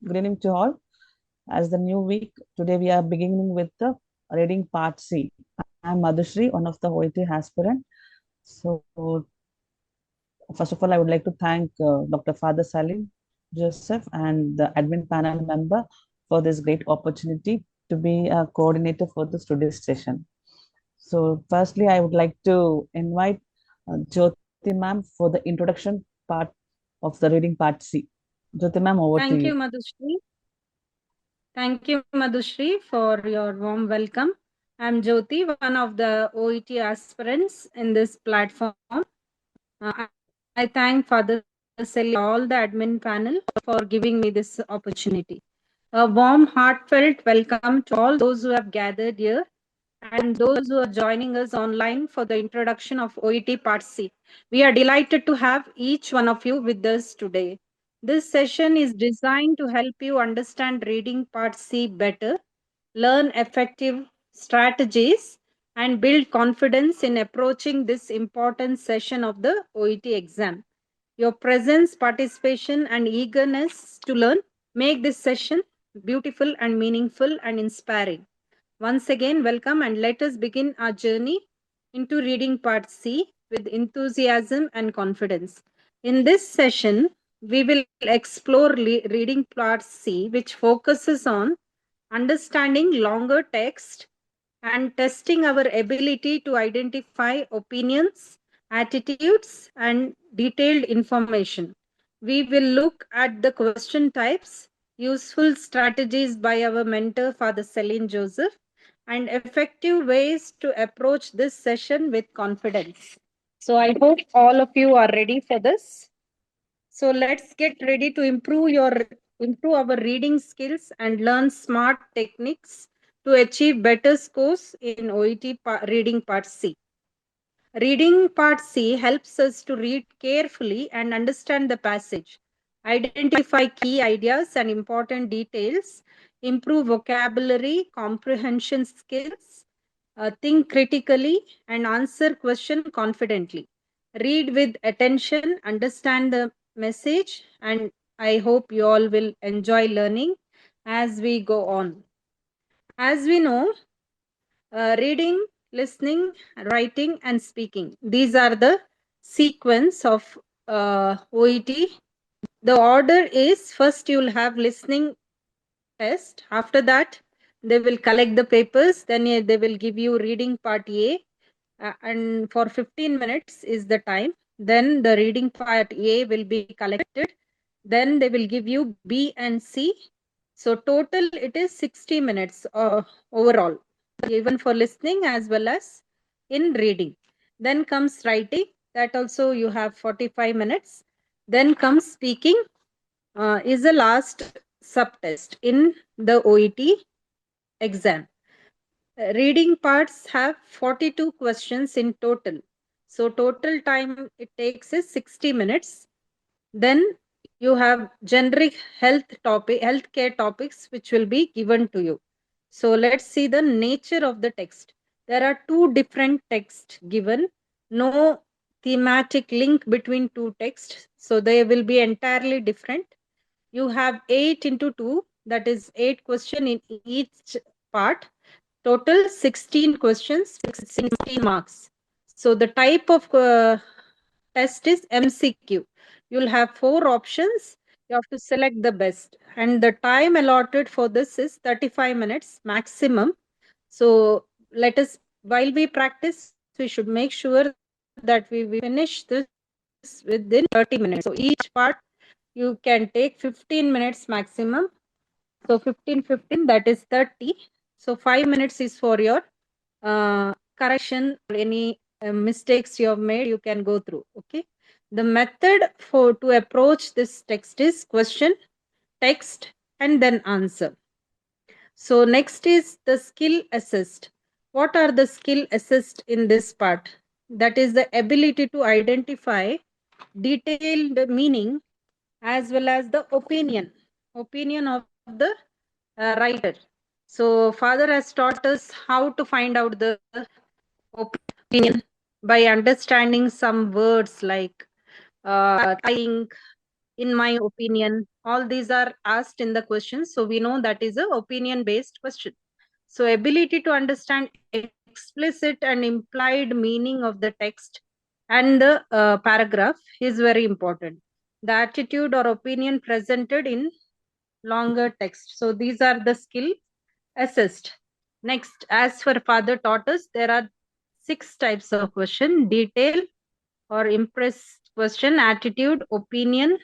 Good evening to all. As the new week, today we are beginning with the reading part C. I am Madhushri, one of the OET aspirant. So, first of all, I would like to thank Dr. Father Salim Joseph and the admin panel member for this great opportunity to be a coordinator for the today's session. So, firstly, I would like to invite Jyoti ma'am for the introduction part of the reading part C. Jyoti ma'am, over to Thank you. you, Madhushri. Thank you, Madhushri, for your warm welcome. I'm Jyoti, one of the OET aspirants in this platform. I thank Father Selly, all the admin panel for giving me this opportunity. A warm, heartfelt welcome to all those who have gathered here and those who are joining us online for the introduction of OET Part C. We are delighted to have each one of you with us today. This session is designed to help you understand reading Part C better, learn effective strategies, and build confidence in approaching this important session of the OET exam. Your presence, participation, and eagerness to learn make this session beautiful and meaningful and inspiring. Once again, welcome and let us begin our journey into reading part C with enthusiasm and confidence. In this session, we will explore reading part C, which focuses on understanding longer text and testing our ability to identify opinions, attitudes, and detailed information. We will look at the question types, useful strategies by our mentor, Father Celine Joseph, and effective ways to approach this session with confidence. So, I hope all of you are ready for this. So let's get ready to improve our reading skills and learn smart techniques to achieve better scores in OET reading part C. Reading part C helps us to read carefully and understand the passage, identify key ideas and important details, improve vocabulary, comprehension skills, think critically, and answer question confidently. Read with attention, understand the message, and I hope you all will enjoy learning as we go on. As we know, reading, listening, writing, and speaking. These are the sequence of OET. The order is first you will have listening test. After that, they will collect the papers. Then they will give you reading part A, and for 15 minutes is the time. Then the reading part A will be collected. Then they will give you B and C. So total it is 60 minutes overall, even for listening as well as in reading. Then comes writing, that also you have 45 minutes. Then comes speaking, is the last subtest in the OET exam. Reading parts have 42 questions in total. So total time it takes is 60 minutes. Then you have generic healthcare topics which will be given to you. So let's see the nature of the text. There are two different texts given, no thematic link between two texts. So they will be entirely different. You have 8 into 2, that is 8 question in each part. Total 16 questions, 16 marks. So the type of test is MCQ. You'll have 4 options. You have to select the best. And the time allotted for this is 35 minutes maximum. So let us, while we practice, we should make sure that we finish this within 30 minutes. So each part you can take 15 minutes maximum. So 15, that is 30. So 5 minutes is for your correction or any mistakes you have made, you can go through. Okay. The method for to approach this text is question, text, and then answer. So next is the skill assessed. What are the skill assessed in this part? That is the ability to identify detailed meaning as well as the opinion of the writer. So father has taught us how to find out the opinion by understanding some words like I think, in my opinion, All these are asked in the question. So we know that is a opinion based question. So ability to understand explicit and implied meaning of the text and the paragraph is very important. The attitude or opinion presented in longer text. So these are the skill assessed. Next, as for father taught us, there are 6 types of question: detail or impress question, attitude, opinion,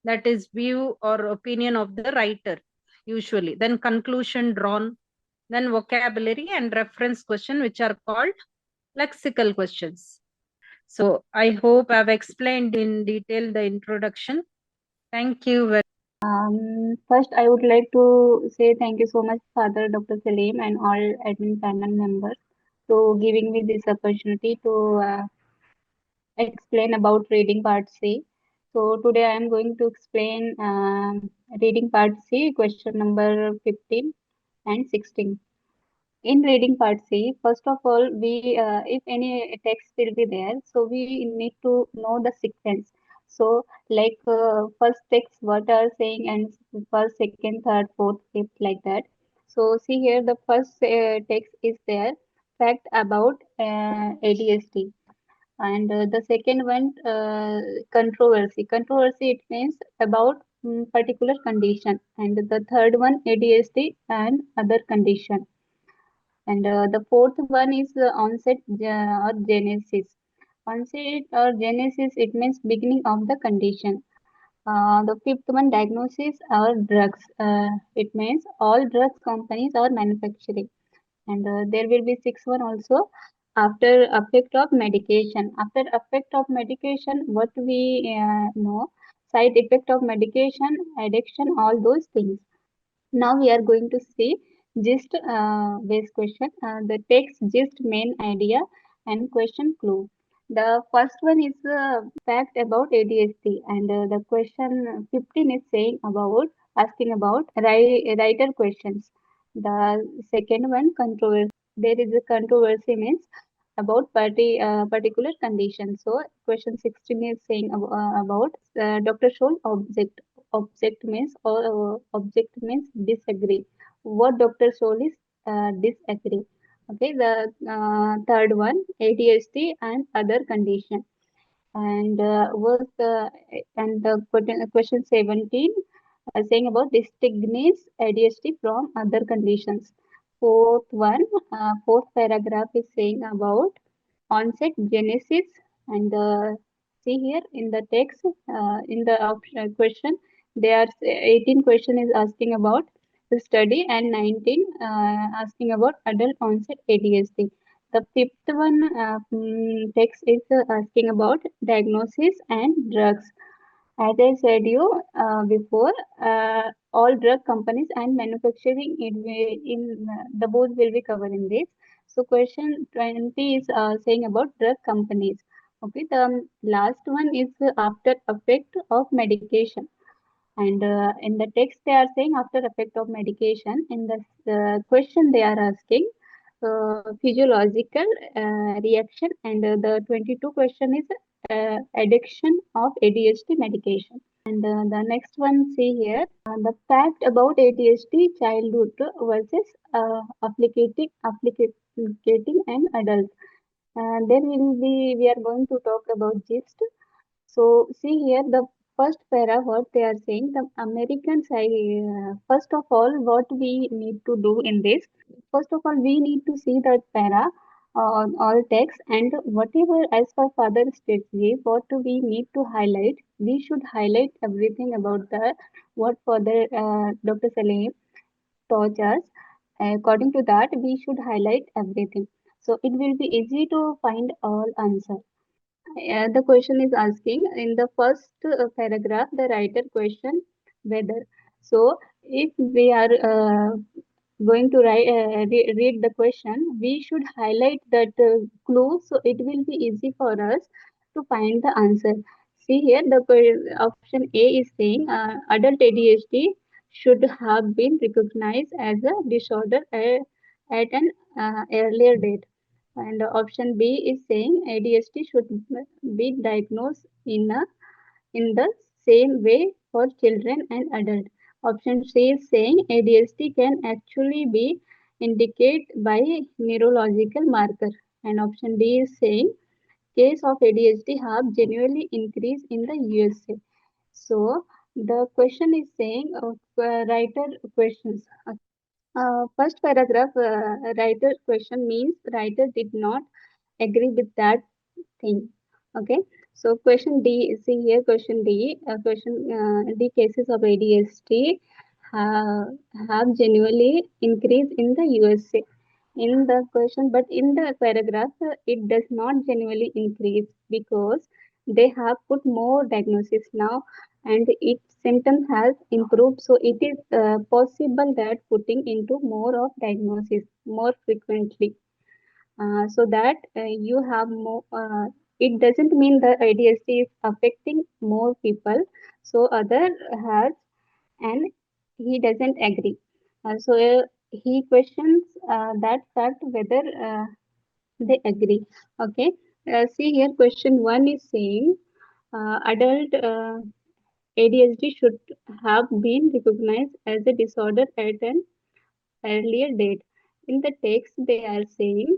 that is view or opinion of the writer usually, then conclusion drawn, then vocabulary and reference question, which are called lexical questions. So I hope I've explained in detail the introduction. Thank you very First, I would like to say thank you so much, Father Dr. Salim, and all admin panel members, to giving me this opportunity to explain about reading part C. So today I am going to explain reading part C, question number 15 and 16. In reading part C, first of all, we if any text will be there, so we need to know the sequence. So, like first text, what are saying, and first, second, third, fourth, fifth, like that. So, see here, the first text is there, fact about ADHD, and the second one, controversy. Controversy, it means about particular condition, and the third one, ADHD and other condition, and the fourth one is onset or genesis. Onset or genesis, it means beginning of the condition. The fifth one, diagnosis or drugs. It means all drugs companies are manufacturing. And there will be sixth one also, after effect of medication. After effect of medication, what we know, side effect of medication, addiction, all those things. Now we are going to see gist based question. The text gist main idea and question clue. The first one is fact about ADHD, and the question 15 is saying about asking about writer questions. The second one, controversy. There is a controversy means about particular condition. So question 16 is saying about Dr. Scholl object. Object means or object means disagree. What Dr. Scholl is disagree. Okay, the third one, ADHD and other condition, and was and the question 17 saying about distinguish ADHD from other conditions. Fourth one, fourth paragraph is saying about onset genesis, and see here in the text, in the option question, there are 18 question is asking about the study, and 19 asking about adult onset ADHD. The fifth one text is asking about diagnosis and drugs. As I said you before, all drug companies and manufacturing in the both will be covered in this. So question 20 is saying about drug companies. Okay, the last one is after effect of medication. And in the text they are saying after effect of medication. In the question they are asking physiological reaction, and the 22 question is addiction of ADHD medication. And the next one, see here, the fact about ADHD childhood versus applicating and adult. And then we are going to talk about gist. So see here, the first para, what they are saying, the Americans, first of all, what we need to do in this, first of all, we need to see that para on all text, and whatever as per father strategy, what we need to highlight, we should highlight everything about the what father Dr. Salim taught us. According to that, we should highlight everything. So it will be easy to find all answer. The question is asking in the first paragraph, the writer question whether. So, if we are going to read the question, we should highlight that clue, so it will be easy for us to find the answer. See here, the option A is saying adult ADHD should have been recognized as a disorder at an earlier date. And option B is saying ADHD should be diagnosed in the same way for children and adults. Option C is saying ADHD can actually be indicated by neurological marker. And option D is saying case of ADHD have genuinely increased in the USA. So the question is saying writer questions. First paragraph, writer question means writer did not agree with that thing. Okay. So question D, see here question D, D cases of ADHD have, have genuinely increased in the USA. In the question, but in the paragraph, it does not genuinely increase because they have put more diagnosis now and its symptom has improved. So it is possible that putting into more of diagnosis more frequently so that you have more. It doesn't mean the ADHD is affecting more people. So other has and he doesn't agree. He questions that fact whether they agree. Okay. See here, question one is saying adult ADHD should have been recognized as a disorder at an earlier date. In the text, they are saying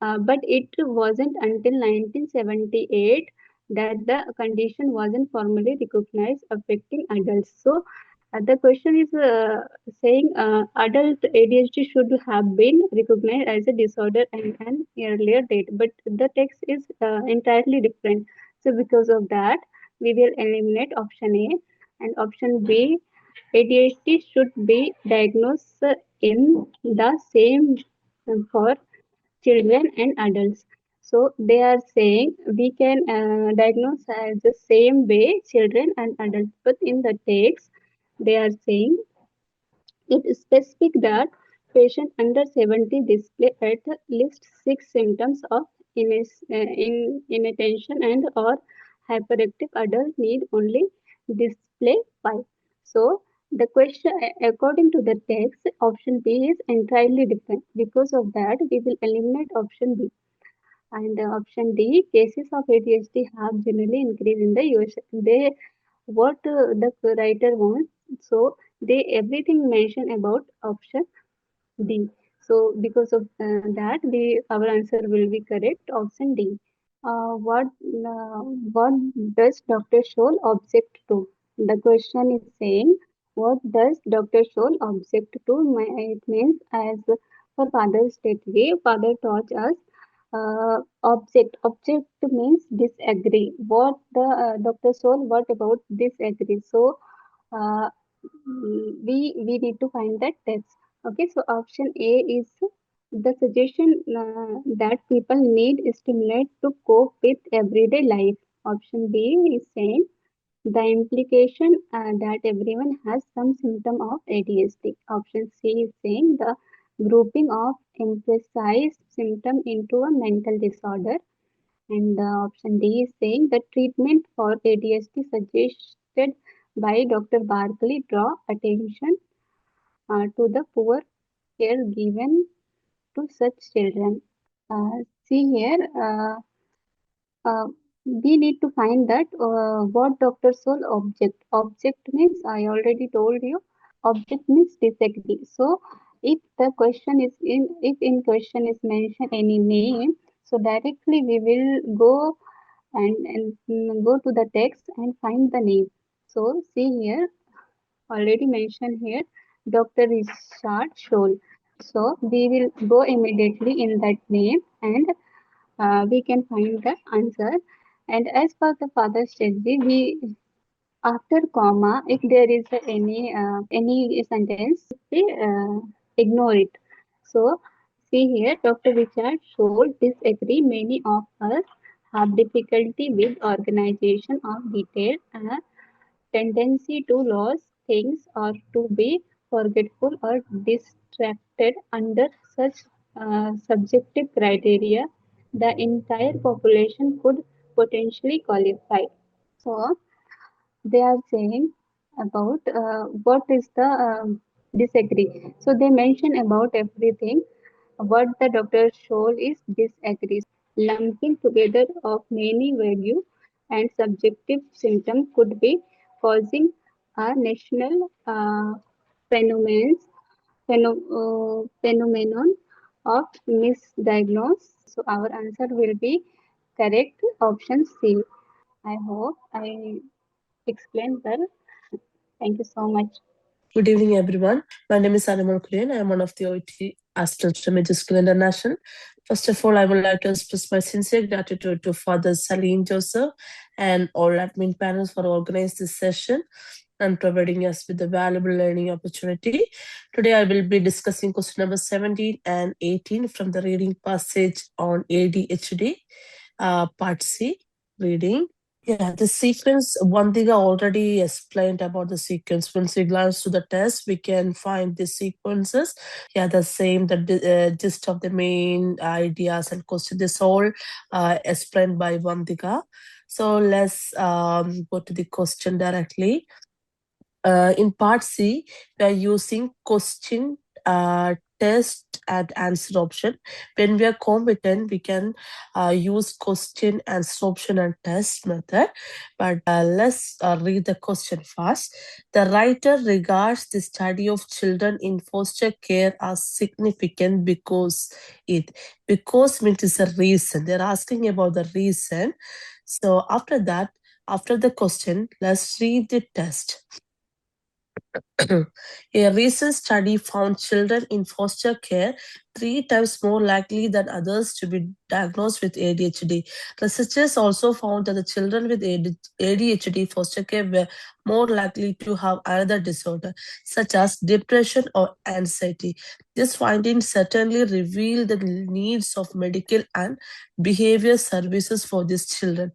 but it wasn't until 1978 that the condition wasn't formally recognized affecting adults. So the question is saying adult ADHD should have been recognized as a disorder and an earlier date, but the text is entirely different. So because of that, we will eliminate option A and option B. ADHD should be diagnosed in the same for children and adults. So they are saying we can diagnose as the same way children and adults, but in the text they are saying it is specific that patient under 70 display at least 6 symptoms of inattention and or hyperactive adult need only display 5. So the question, according to the text, option B is entirely different. Because of that, we will eliminate option B. And option D, cases of ADHD have generally increased in the US. They what the writer wants. So they everything mention about option D. So because of that, our answer will be correct. Option D. What does Dr. Scholl object to? The question is saying, what does Dr. Scholl object to? It means as for Father's stately, Father taught us object means disagree. What the Dr. Scholl, what about disagree? So uh, we need to find that text. Okay, so option A is the suggestion that people need stimulate to cope with everyday life. Option B is saying the implication that everyone has some symptom of ADHD. Option C is saying the grouping of emphasized symptom into a mental disorder. And option D is saying the treatment for ADHD suggested by Dr. Barkley draw attention to the poor care given to such children. See here, uh, we need to find that what Dr. Soul object. Object means I already told you. Object means disagree. So if the question is in question is mentioned any name, so directly we will go and go to the text and find the name. So see here, already mentioned here, Dr. Richard Scholl. So we will go immediately in that name and we can find the answer. And as per the father's strategy, we after comma, if there is any sentence, we ignore it. So see here, Dr. Richard Scholl disagree. Many of us have difficulty with organization of detail and tendency to lose things or to be forgetful or distracted under such subjective criteria, the entire population could potentially qualify. So they are saying about what is the disagree. So they mention about everything. What the doctor shows is disagree. Lumping together of many value and subjective symptom could be causing a national phenomenon of misdiagnosis. So our answer will be correct option C. I hope I explained well. Thank you so much. Good evening, everyone. My name is Animal Kulian. I am one of the OET aspirants from EduSkills International. First of all, I would like to express my sincere gratitude to Father Salim Joseph and all admin panels for organizing this session and providing us with a valuable learning opportunity. Today, I will be discussing question number 17 and 18 from the reading passage on ADHD, part C, reading. Yeah, the sequence, Vandiga already explained about the sequence. Once we glance to the test, we can find the sequences. Yeah, the same, the gist of the main ideas and questions, this all explained by Vandiga. So let's go to the question directly. In part C, we are using question, test and answer option. When we are competent, we can use question, answer option and test method. But let's read the question first. The writer regards the study of children in foster care as significant because because means it's a reason. They're asking about the reason. So after that, after the question, let's read the test. A recent study found children in foster care 3 times more likely than others to be diagnosed with ADHD. Researchers also found that the children with ADHD foster care were more likely to have another disorder, such as depression or anxiety. This finding certainly revealed the needs of medical and behavior services for these children.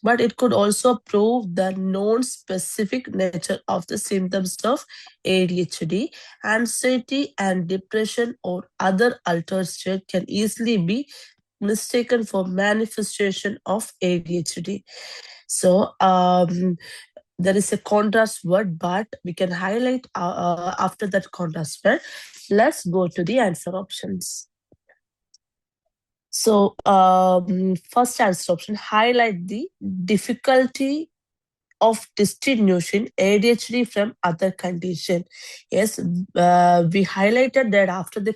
But it could also prove the non-specific nature of the symptoms of ADHD. Anxiety and depression or other altered state can easily be mistaken for manifestation of ADHD. So there is a contrast word, but we can highlight after that contrast word. Let's go to the answer options. So first answer option, highlight the difficulty of distinguishing ADHD from other condition. Yes, we highlighted that after the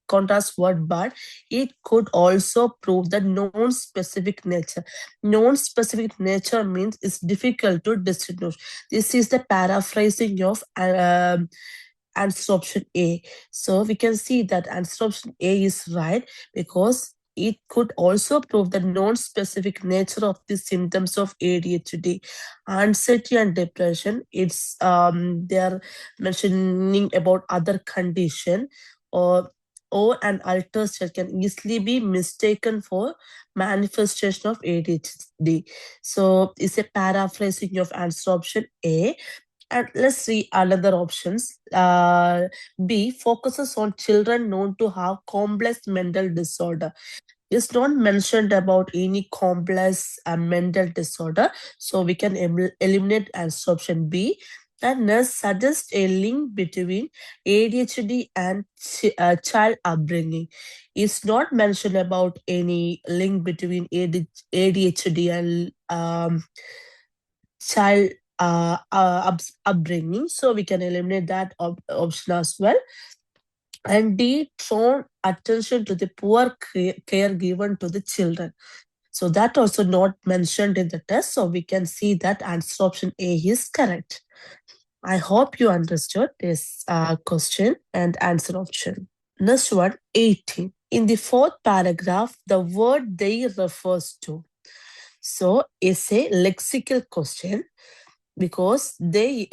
contrast word, but it could also prove the non-specific nature. Non-specific nature means it's difficult to distinguish. This is the paraphrasing of answer option A. So we can see that answer option A is right because it could also prove the non-specific nature of the symptoms of ADHD. Anxiety and depression, it's they are mentioning about other condition or an altered state can easily be mistaken for manifestation of ADHD. So it's a paraphrasing of answer option A. And let's see another options. B focuses on children known to have complex mental disorder. It's not mentioned about any complex mental disorder, so we can eliminate answer option B. And thus suggest a link between ADHD and child upbringing. It's not mentioned about any link between ADHD and child upbringing, so we can eliminate that option as well. And D, drawn attention to the poor care given to the children. So that also not mentioned in the test, so we can see that answer option A is correct. I hope you understood this question and answer option. Next one, 18. In the fourth paragraph, the word they refers to. So it's a lexical question because they,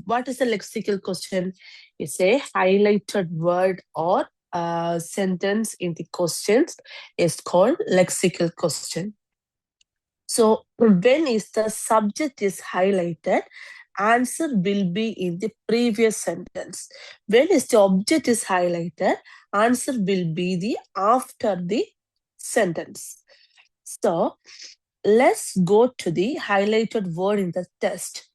what is a lexical question? It's a highlighted word or sentence in the questions is called lexical question. So when is the subject is highlighted, answer will be in the previous sentence. When is the object is highlighted, answer will be the after the sentence. So let's go to the highlighted word in the test.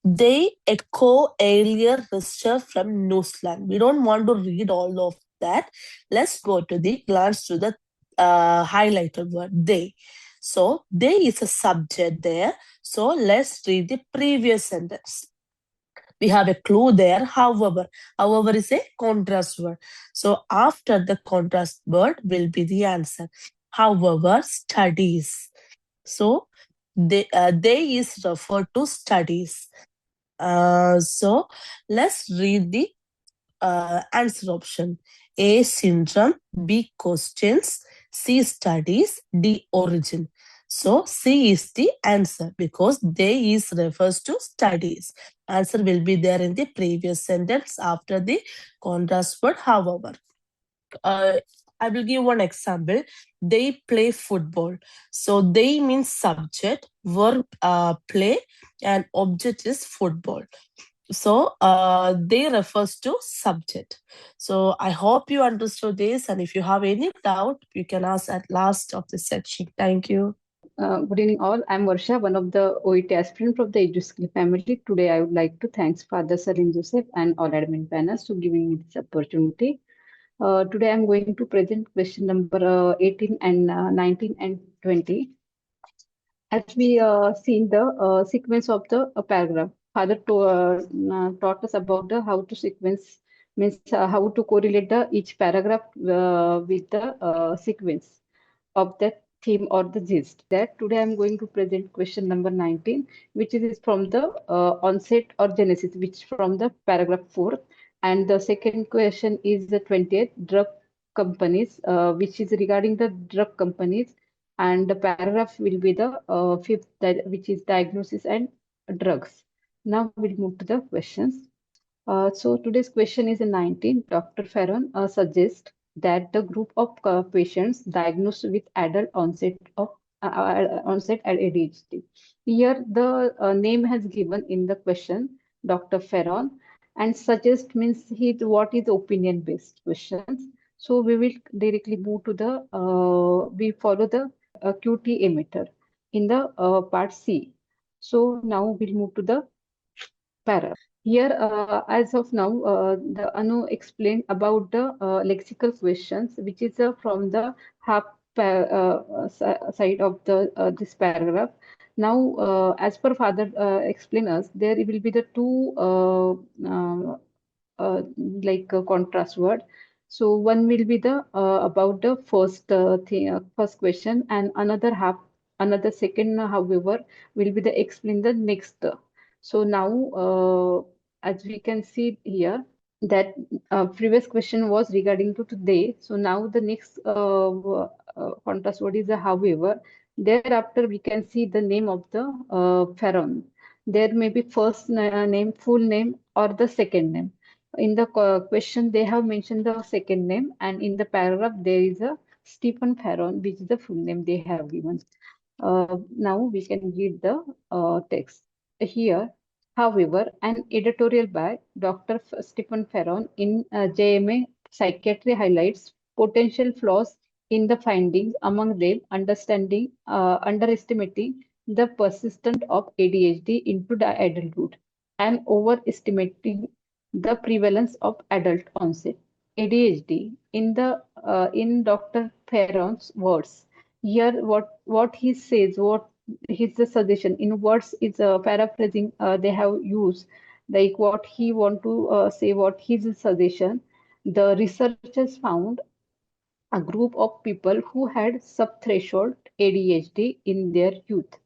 They echo earlier research from New Zealand. We don't want to read all of that. Let's go to the glance to the highlighted word, they. So they is a subject there. So let's read the previous sentence. We have a clue there. However is a contrast word. So after the contrast word will be the answer. However, studies. So they is referred to studies. So let's read the answer option. A, syndrome. B, questions. C, studies. D, origin. So C is the answer because they is refers to studies. Answer will be there in the previous sentence after the contrast word. However, I will give one example. They play football. So they means subject, verb play, and object is football. So they refers to subject. So I hope you understood this, and if you have any doubt, you can ask at last of the section. Thank you. Good evening all. I'm Varsha, one of the OET aspirant from the Edu Skills family. Today I would like to thank Father Salim Joseph and all admin panels for giving me this opportunity. Today I'm going to present question number 18 and 19 and 20. As we seen the sequence of the paragraph, Father taught us about the how to sequence means how to correlate the each paragraph with the sequence of that theme or the gist. That today I'm going to present question number 19, which is from the onset or genesis, which from the paragraph 4. And the second question is the 20th, drug companies, which is regarding the drug companies. And the paragraph will be the fifth, which is diagnosis and drugs. Now we'll move to the questions. So today's question is 19. Dr. Farron suggests that the group of patients diagnosed with adult onset at ADHD. Here the name has given in the question Dr. Farron, and suggest means what is opinion based questions. So we will directly move to the we follow the QT emitter in the part C. So now we'll move to the para. Here, as of now, the Anu explained about the lexical questions, which is from the half side of the this paragraph. Now, as per Father explain us, there will be the two contrast word. So one will be the about the first first question, and another second, however, will be the explain the next. So now, as we can see here, that previous question was regarding to today. So now the next contrast word is the however. Thereafter, we can see the name of the Pharaoh. There may be first name, full name, or the second name. In the question, they have mentioned the second name, and in the paragraph, there is a Stephen Farron, which is the full name they have given. Now we can read the text. Here, however, an editorial by Dr. Stephen Farron in JMA Psychiatry highlights potential flaws in the findings, among them underestimating the persistence of ADHD into the adulthood and overestimating the prevalence of adult onset ADHD. In Dr. Farron's words, here what he says, what his suggestion in words is paraphrasing. They have used like what he want to say, what his suggestion. The researchers found a group of people who had subthreshold ADHD in their youth.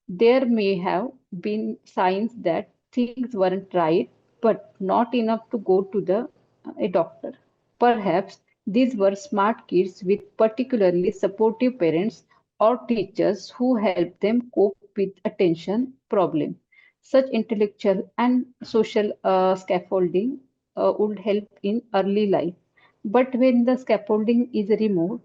There may have been signs that things weren't right, but not enough to go to a doctor. Perhaps these were smart kids with particularly supportive parents or teachers who helped them cope with attention problem. Such intellectual and social scaffolding would help in early life. But when the scaffolding is removed,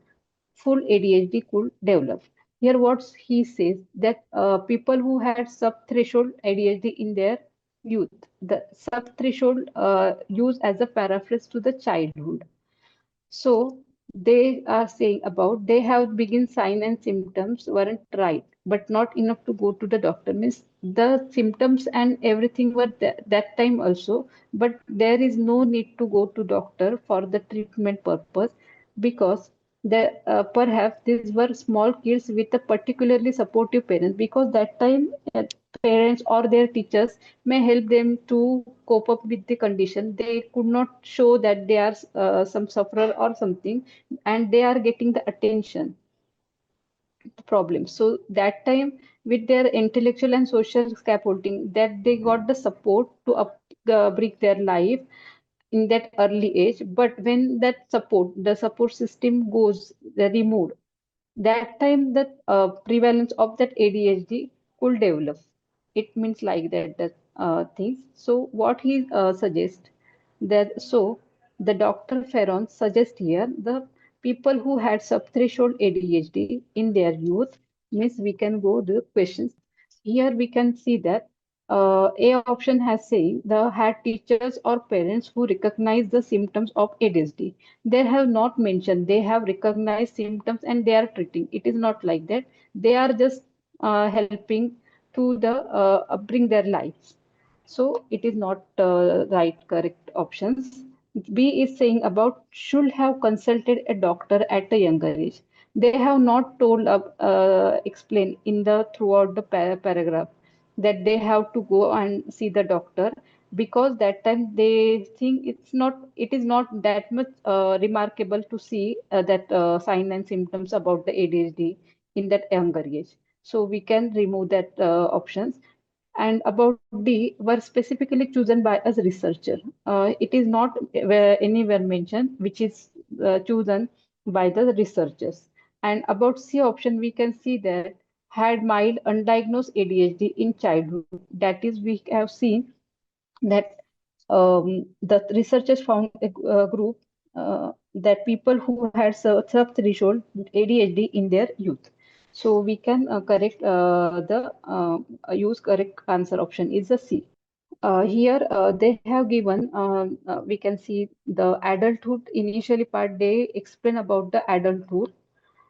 full ADHD could develop. Here, what he says that people who had sub-threshold ADHD in their youth, the sub-threshold used as a paraphrase to the childhood. So they are saying about they have begin sign and symptoms weren't right, but not enough to go to the doctor. Means the symptoms and everything were that time also, but there is no need to go to doctor for the treatment purpose because Perhaps these were small kids with a particularly supportive parents, because that time parents or their teachers may help them to cope up with the condition. They could not show that they are some sufferer or something, and they are getting the attention problem. So that time, with their intellectual and social scaffolding, that they got the support to bring their life in that early age. But when that support, the support system goes removed, that time the prevalence of that ADHD could develop. It means like that things. So what he suggests, that so the Dr. Ferron suggests here, the people who had subthreshold ADHD in their youth, means we can go the questions. Here we can see that A option has saying the had teachers or parents who recognize the symptoms of ADHD. They have not mentioned they have recognized symptoms and they are treating. It is not like that. They are just helping to the bring their lives. So it is not right correct options. B is saying about should have consulted a doctor at a younger age. They have not told explain in the throughout the paragraph that they have to go and see the doctor, because that time they think it is not that much remarkable to see that sign and symptoms about the ADHD in that younger age. So we can remove that options. And about D were specifically chosen by us researcher. It is not anywhere mentioned, which is chosen by the researchers. And about C option, we can see that had mild undiagnosed ADHD in childhood. That is, we have seen that the researchers found a group that people who had sub-threshold ADHD in their youth. So we can correct the use correct answer option is the C. Here they have given we can see the adulthood initially part. They explain about the adulthood,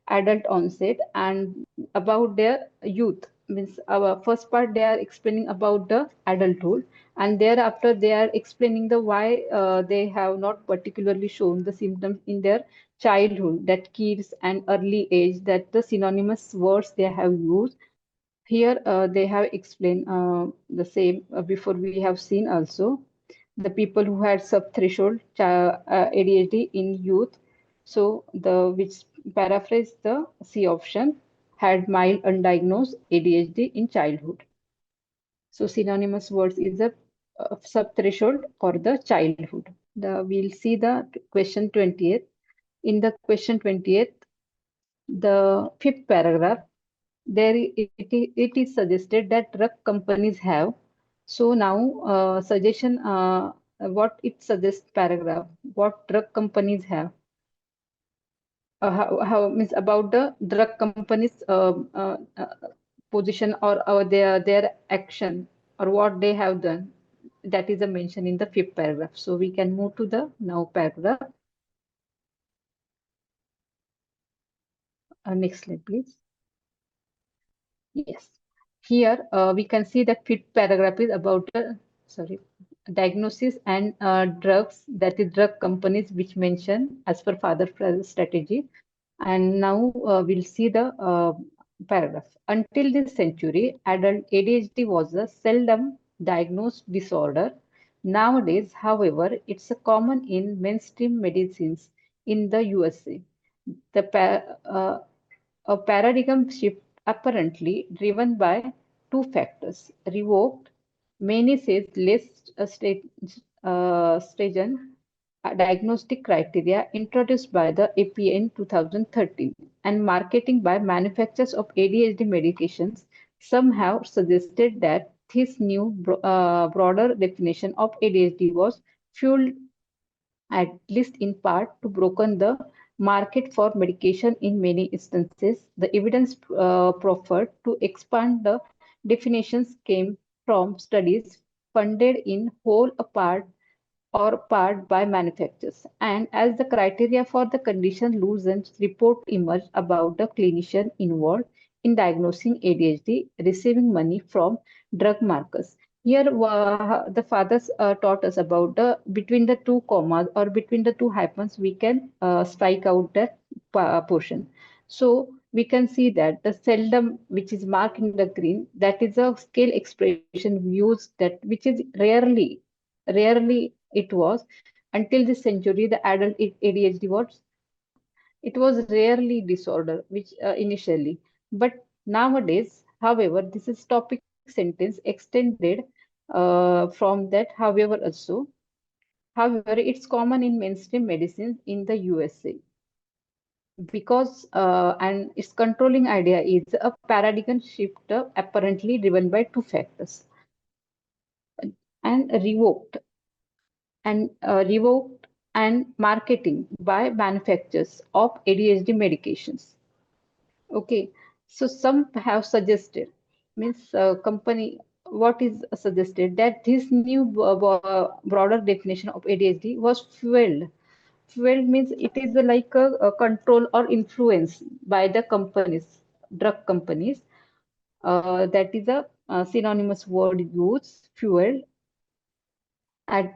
adult onset, and about their youth. Means our first part they are explaining about the adulthood, and thereafter they are explaining the why they have not particularly shown the symptoms in their childhood, that kids and early age, that the synonymous words they have used. Here they have explained the same before we have seen also the people who had sub-threshold ADHD in youth. So the which paraphrase the C option, had mild undiagnosed ADHD in childhood. So synonymous words is the sub-threshold for the childhood. We'll see the question 20th. In the question 20th, the fifth paragraph, it is suggested that drug companies have. So now suggestion what it suggests paragraph, what drug companies have, how means about the drug companies position, or their action, or what they have done. That is a mention in the fifth paragraph. So we can move to the now paragraph. Next slide, please. Yes. Here we can see that fifth paragraph is about sorry, diagnosis and drugs, that is drug companies which mention as per father strategy. And now we'll see the paragraph. Until this century, adult ADHD was a seldom diagnosed disorder. Nowadays, however, it's a common in mainstream medicines in the USA. The a paradigm shift apparently driven by two factors. Revoked, many says less stringent diagnostic criteria introduced by the APA in 2013, and marketing by manufacturers of ADHD medications. Some have suggested that this new broader definition of ADHD was fueled at least in part to broken the market for medication in many instances. The evidence proffered to expand the definitions came from studies funded in whole or part by manufacturers. And as the criteria for the condition loosened, report emerged about the clinician involved in diagnosing ADHD receiving money from drug markers. Here, the fathers taught us about the between the two commas or between the two hyphens, we can strike out that portion. So we can see that the seldom, which is marked in the green, that is a scale expression used that which is rarely it was until this century. The adult ADHD was it was rarely disorder, which initially, but nowadays, however, this is topic sentence extended from that. However, also, however, it's common in mainstream medicine in the USA because and its controlling idea is a paradigm shift apparently driven by two factors and revoked and marketing by manufacturers of ADHD medications. Okay, so some have suggested, means company, what is suggested that this new broader definition of ADHD was fueled. Fueled means it is like a control or influence by the companies, drug companies. That is a, synonymous word used, fueled at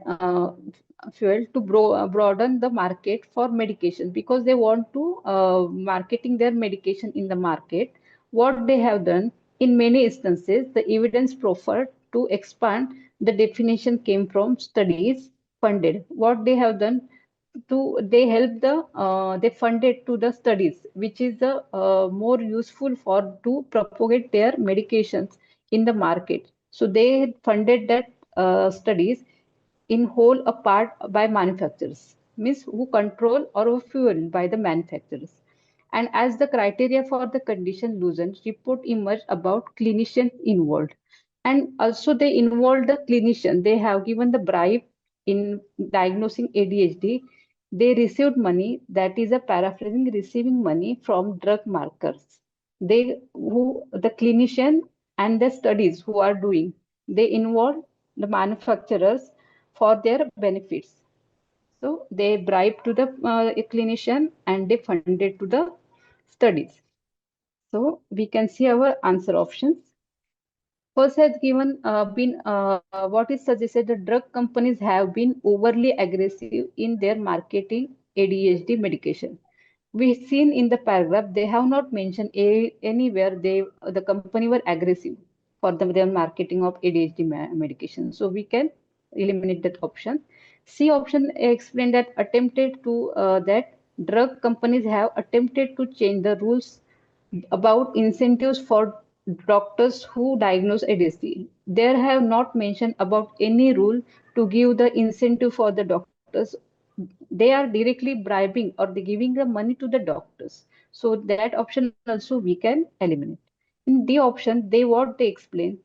fuel to broaden the market for medication because they want to marketing their medication in the market. What they have done in many instances, the evidence proffered to expand the definition came from studies funded. What they have done to they help the they funded to the studies which is the more useful for to propagate their medications in the market. So they funded that studies in whole a part by manufacturers, means who control or who fueled by the manufacturers. And as the criteria for the condition loosened, report emerged about clinicians involved. And also they involved the clinician. They have given the bribe in diagnosing ADHD. They received money, that is a paraphrasing, receiving money from drug markers. They who the clinician and the studies who are doing, they involve the manufacturers for their benefits. So they bribe to the clinician and they funded to the studies. So we can see our answer options. First has given been what is suggested the drug companies have been overly aggressive in their marketing ADHD medication. We've seen in the paragraph they have not mentioned anywhere the company were aggressive for their marketing of ADHD medication. So we can eliminate that option. C option explained that attempted to that drug companies have attempted to change the rules about incentives for doctors who diagnose ADHD. There have not mentioned about any rule to give the incentive for the doctors. They are directly bribing or they giving the money to the doctors. So that option also we can eliminate. In the option, they explain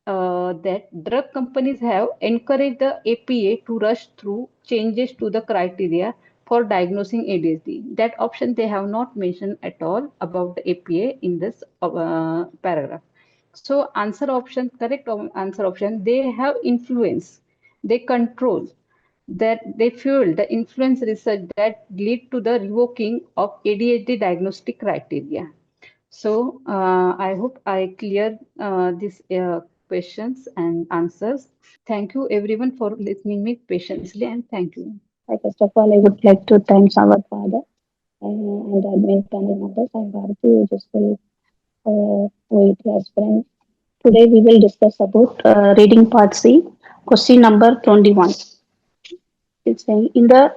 that drug companies have encouraged the APA to rush through changes to the criteria for diagnosing ADHD. That option they have not mentioned at all about the APA in this paragraph. So answer option, correct answer option, they have influence, they control, that they fuel the influence research that lead to the revoking of ADHD diagnostic criteria. So I hope I clear these questions and answers. Thank you everyone for listening me patiently and thank you. First of all, I would like to thank our father and admin panel members. I'm Bharati, useful OET aspirant. Today we will discuss about reading part C, question number 21. It's saying in the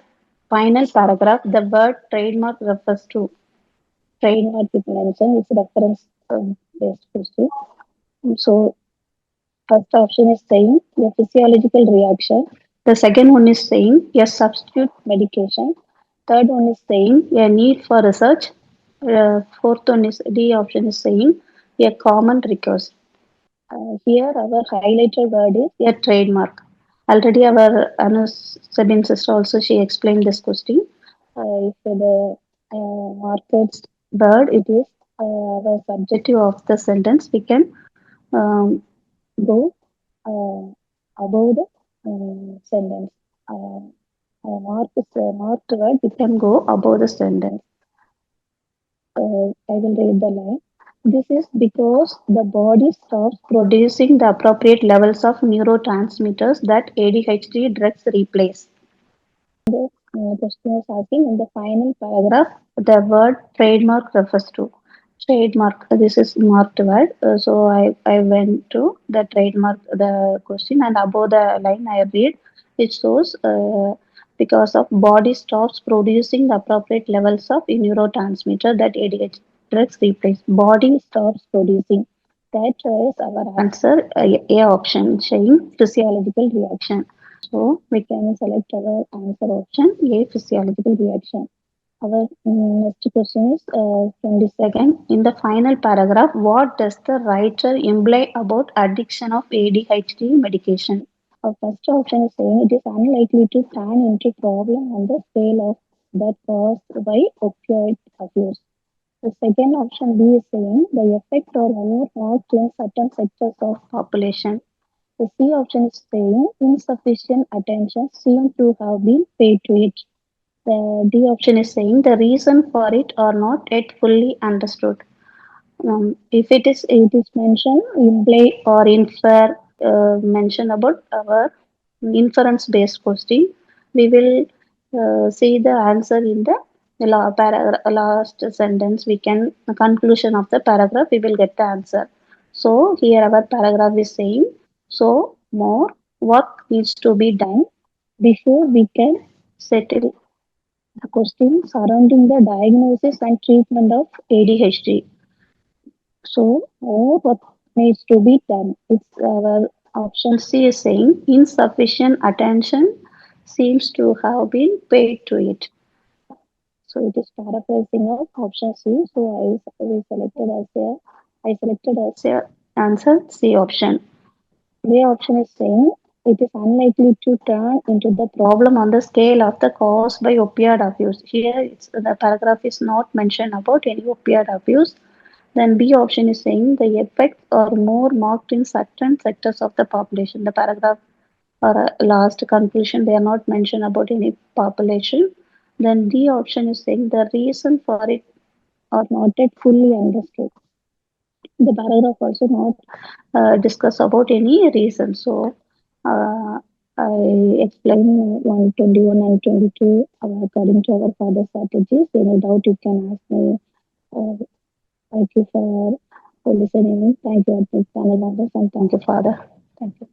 final paragraph, the word trademark refers to trademark it mentioned. It's reference based question. So first option is saying a physiological reaction. The second one is saying a substitute medication. Third one is saying a need for research. Fourth one is D option is saying a common recurse. Here our highlighted word is a trademark. Already our Anu Sabin sister also she explained this question. If the market word it is the subjective of the sentence, we can um, go above the sentence. Marked word, we can go above the sentence. I will read the line. This is because the body stops producing the appropriate levels of neurotransmitters that ADHD drugs replace. question is asking in the final paragraph, the word trademark refers to. Trademark, this is marked word. So I went to the trademark, the question, and above the line I read, it shows because of body stops producing the appropriate levels of neurotransmitter that ADHD drugs replace. Body stops producing. That is our answer, A option, saying physiological reaction. So we can select our answer option, A, physiological reaction. Our next question is from the second. In the final paragraph, what does the writer imply about addiction of ADHD medication? Our first option is saying it is unlikely to turn into problem on the scale of that caused by opioid abuse. The second option B is saying the effect or more marked in certain sectors of population. The C option is saying insufficient attention seems to have been paid to it. The D option is saying the reason for it are not yet fully understood. If it is mentioned, imply or infer, mention about our inference based question, we will see the answer in the last sentence. We can, the conclusion of the paragraph, we will get the answer. So here our paragraph is saying, so more work needs to be done before we can settle the question surrounding the diagnosis and treatment of ADHD. So, what needs to be done? It's our option C is saying insufficient attention seems to have been paid to it. So it is paraphrasing of option C. So I selected as a answer C option. The option is saying it is unlikely to turn into the problem on the scale of the cause by opioid abuse. Here, the paragraph is not mentioned about any opioid abuse. Then B option is saying the effects are more marked in certain sectors of the population. The paragraph or last conclusion, they are not mentioned about any population. Then D option is saying the reason for it are not yet fully understood. The paragraph also not discuss about any reason. So uh, I explain 121 and 22 according to our father strategies. Any doubt you can ask me. Uh, Thank you for listening. Thank you, panel members, and thank you, Father. Thank you.